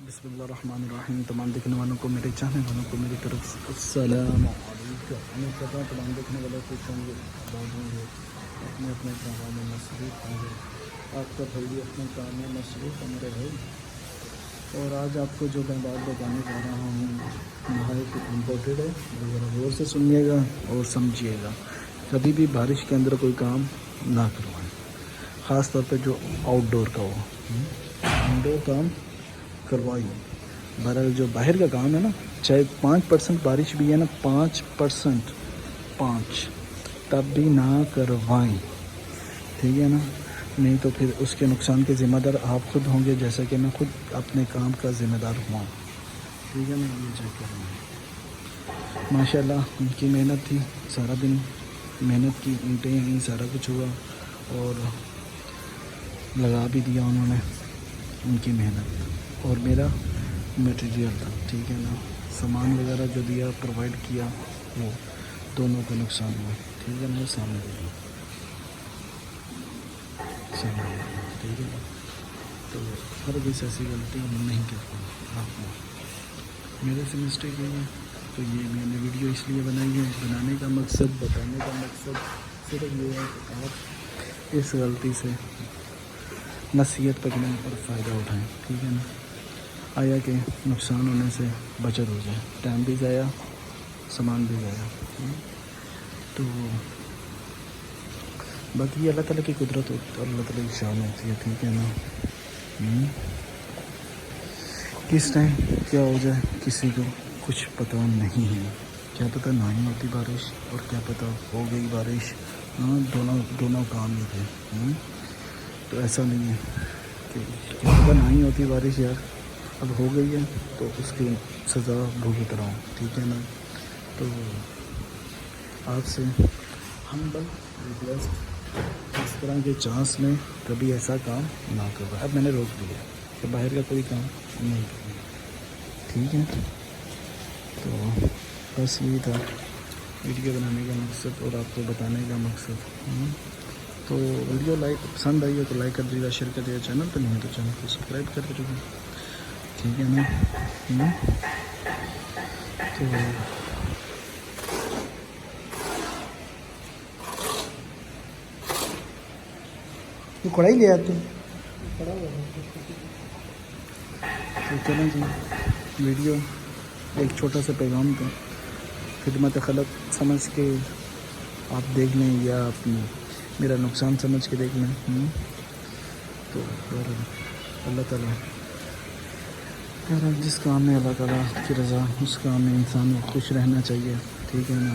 بسم اللہ الرحمن الرحیم. تمام دیکھنے والوں کو، میرے چاہنے والوں کو میری طرف سے السلام علیکم. امید کرتا ہوں تمام دیکھنے والے خوش ہوں گے، آباد ہوں گے، اپنے اپنے کاموں میں مصروف ہوں گے. آپ کا بھائی بھی اپنے کام میں مصروف ہے میرے بھائی. اور آج آپ کو جو میں بات بتانے جا رہا ہوں نہایت امپورٹنٹ ہے. ذرا غور سے سنیے گا اور سمجھیے گا. کبھی بھی بارش کے اندر کوئی کام نہ کروائیں، خاص طور پہ جو آؤٹ ڈور کا ہو. انڈور کام کروائیے. بہرحال جو باہر کا کام ہے نا، چاہے 5% بارش بھی ہے نا، 5% تب بھی نہ کروائیں. ٹھیک ہے نا؟ نہیں تو پھر اس کے نقصان کے ذمہ دار آپ خود ہوں گے، جیسا کہ میں خود اپنے کام کا ذمہ دار ہوا. ٹھیک ہے نا؟ یہ چیک کرنا. ماشاء اللہ ان کی محنت تھی، سارا دن محنت کی، اینٹیں ہیں، سارا کچھ ہوا اور لگا بھی دیا انہوں نے ان کی محنت. اور میرا مٹیریل تھا. ٹھیک ہے نا؟ سامان وغیرہ جو دیا، پرووائڈ کیا، وہ دونوں کا نقصان ہوا. ٹھیک ہے نا؟ وہ سامنے دیا. ٹھیک ہے نا؟ تو ہر کس ایسی غلطی نہیں کرتا. آپ میرے سے مسٹیک ہوئی ہے تو یہ میں نے ویڈیو اس لیے بنائی ہے. بنانے کا مقصد، بتانے کا مقصد صرف یہ ہے کہ آپ اس غلطی سے نصیحت پکڑیں اور فائدہ اٹھائیں. ٹھیک ہے نا؟ آیا کہ نقصان ہونے سے بچت ہو جائے. ٹائم بھی ضائع، سامان بھی ضائع. تو باقی اللہ تعالیٰ کی قدرت ہوتی ہے، اللہ تعالیٰ کی شان ہوتی ہے. ٹھیک ہے نا؟ کس ٹائم کیا ہو جائے کسی کو کچھ پتہ نہیں ہے. کیا پتہ نہ ہی ہوتی بارش، اور کیا پتہ ہو گئی بارش. ہاں، دونوں کام ہی تھے. تو ایسا نہیں ہے کہ کیا پتہ نہ ہی ہوتی بارش. یار اب ہو گئی ہے تو اس کی سزا بھگت رہا ہوں. ٹھیک ہے نا؟ تو آپ سے ہمبل ریکویسٹ، اس طرح کے چانس میں کبھی ایسا کام نہ کرو. اب میں نے روک دیا کہ باہر کا کوئی کام نہیں کرنا. ٹھیک ہے؟ تو بس یہی تھا ویڈیو بنانے کا مقصد اور آپ کو بتانے کا مقصد. تو ویڈیو پسند آئی ہے تو لائک کر دیجیے گا، شیئر کر دیجیے گا. چینل پہ نہیں ہے تو چینل کو سبسکرائب کر دیجیے گا. ٹھیک ہے نا؟ تو وہ کڑھائی لے آتے ہیں. تو چلیں جی، ویڈیو ایک چھوٹا سا پیغام تھا، خدمت خلق سمجھ کے آپ دیکھ لیں یا اپنی میرا نقصان سمجھ کے دیکھ لیں. تو اللہ تعالیٰ جس کام میں اللہ تعالیٰ کی رضا، اس کام میں انسان کو خوش رہنا چاہیے. ٹھیک ہے نا؟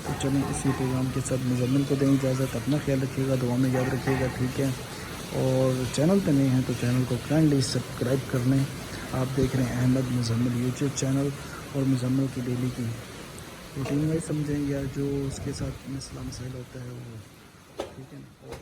تو چلیں اسی پیغام کے ساتھ مزمل کو دیں اجازت. اپنا خیال رکھیے گا، دعا میں یاد رکھیے گا. ٹھیک ہے؟ اور چینل پہ نہیں ہیں تو چینل کو کائنڈلی سبسکرائب کر لیں. آپ دیکھ رہے ہیں احمد مزمل یوٹیوب چینل، اور مزمل کی ڈیلی کی روٹین وائز سمجھیں یا جو اس کے ساتھ مسئلہ مسائل ہوتا ہے وہ. ٹھیک ہے نا؟ اور